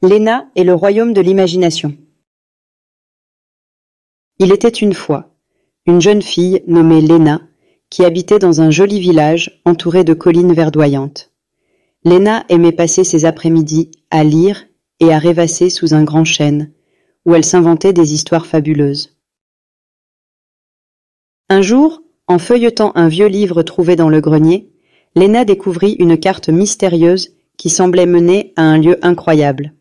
Léna et le royaume de l'imagination. Il était une fois une jeune fille nommée Léna qui habitait dans un joli village entouré de collines verdoyantes. Léna aimait passer ses après-midi à lire et à rêvasser sous un grand chêne, où elle s'inventait des histoires fabuleuses. Un jour, en feuilletant un vieux livre trouvé dans le grenier, Léna découvrit une carte mystérieuse qui semblait mener à un lieu incroyable,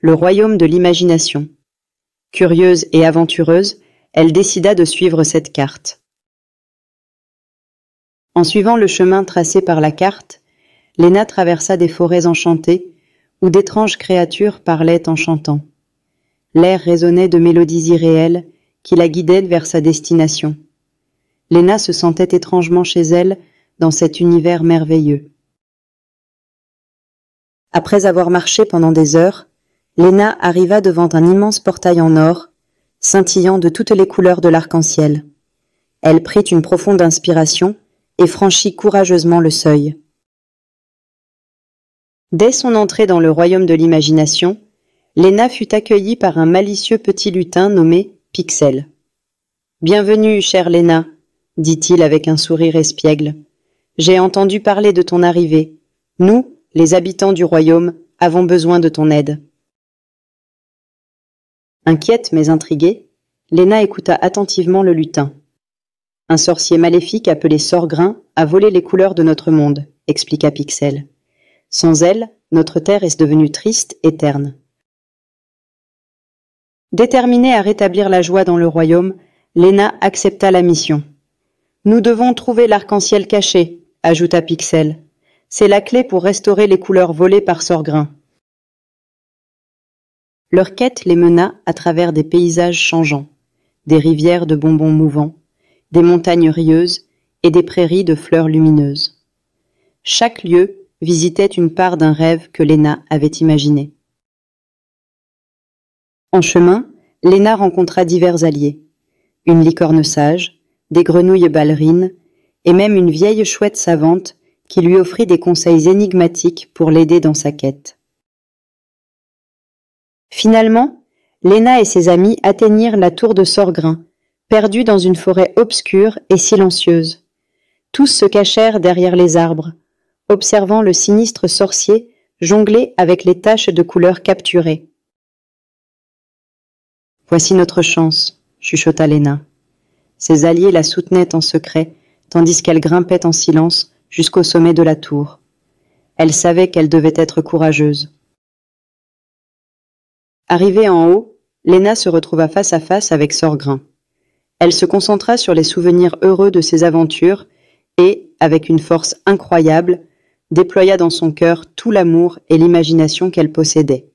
le royaume de l'imagination. Curieuse et aventureuse, elle décida de suivre cette carte. En suivant le chemin tracé par la carte, Léna traversa des forêts enchantées où d'étranges créatures parlaient en chantant. L'air résonnait de mélodies irréelles qui la guidaient vers sa destination. Léna se sentait étrangement chez elle dans cet univers merveilleux. Après avoir marché pendant des heures, Léna arriva devant un immense portail en or, scintillant de toutes les couleurs de l'arc-en-ciel. Elle prit une profonde inspiration et franchit courageusement le seuil. Dès son entrée dans le royaume de l'imagination, Léna fut accueillie par un malicieux petit lutin nommé Pixel. « Bienvenue, chère Léna, » dit-il avec un sourire espiègle. « J'ai entendu parler de ton arrivée. Nous, les habitants du royaume, avons besoin de ton aide. » Inquiète mais intriguée, Léna écouta attentivement le lutin. « Un sorcier maléfique appelé Sorgrin a volé les couleurs de notre monde, » expliqua Pixel. « Sans elle, notre terre est devenue triste et terne. » Déterminée à rétablir la joie dans le royaume, Léna accepta la mission. « Nous devons trouver l'arc-en-ciel caché, » ajouta Pixel. « C'est la clé pour restaurer les couleurs volées par Sorgrin. » Leur quête les mena à travers des paysages changeants, des rivières de bonbons mouvants, des montagnes rieuses et des prairies de fleurs lumineuses. Chaque lieu visitait une part d'un rêve que Léna avait imaginé. En chemin, Léna rencontra divers alliés, une licorne sage, des grenouilles ballerines et même une vieille chouette savante qui lui offrit des conseils énigmatiques pour l'aider dans sa quête. Finalement, Léna et ses amis atteignirent la tour de Sorgrin, perdue dans une forêt obscure et silencieuse. Tous se cachèrent derrière les arbres, observant le sinistre sorcier jongler avec les taches de couleurs capturées. « Voici notre chance, » chuchota Léna. Ses alliés la soutenaient en secret, tandis qu'elle grimpait en silence jusqu'au sommet de la tour. Elle savait qu'elle devait être courageuse. Arrivée en haut, Léna se retrouva face à face avec Sorgrin. Elle se concentra sur les souvenirs heureux de ses aventures et, avec une force incroyable, déploya dans son cœur tout l'amour et l'imagination qu'elle possédait.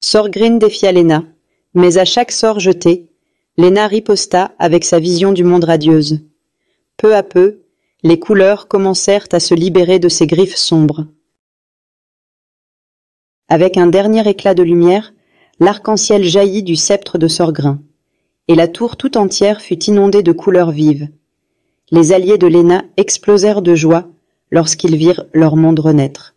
Sorgrin défia Léna, mais à chaque sort jeté, Léna riposta avec sa vision du monde radieuse. Peu à peu, les couleurs commencèrent à se libérer de ses griffes sombres. Avec un dernier éclat de lumière, l'arc-en-ciel jaillit du sceptre de Sorgrin, et la tour tout entière fut inondée de couleurs vives. Les alliés de Léna explosèrent de joie lorsqu'ils virent leur monde renaître.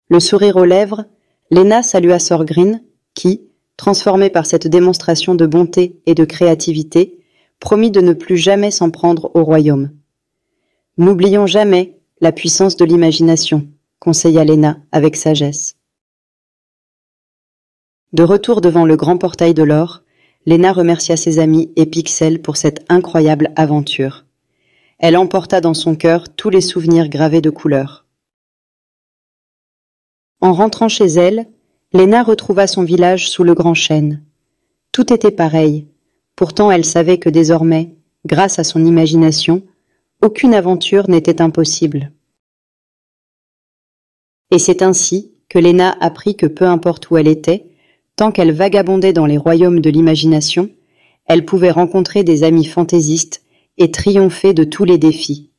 Le sourire aux lèvres, Léna salua Sorgrin, qui, transformé par cette démonstration de bonté et de créativité, promit de ne plus jamais s'en prendre au royaume. « N'oublions jamais la puissance de l'imagination », conseilla Léna avec sagesse. De retour devant le grand portail de l'or, Léna remercia ses amis et Pixel pour cette incroyable aventure. Elle emporta dans son cœur tous les souvenirs gravés de couleurs. En rentrant chez elle, Léna retrouva son village sous le grand chêne. Tout était pareil, pourtant elle savait que désormais, grâce à son imagination, aucune aventure n'était impossible. Et c'est ainsi que Léna apprit que peu importe où elle était, tant qu'elle vagabondait dans les royaumes de l'imagination, elle pouvait rencontrer des amis fantaisistes et triompher de tous les défis.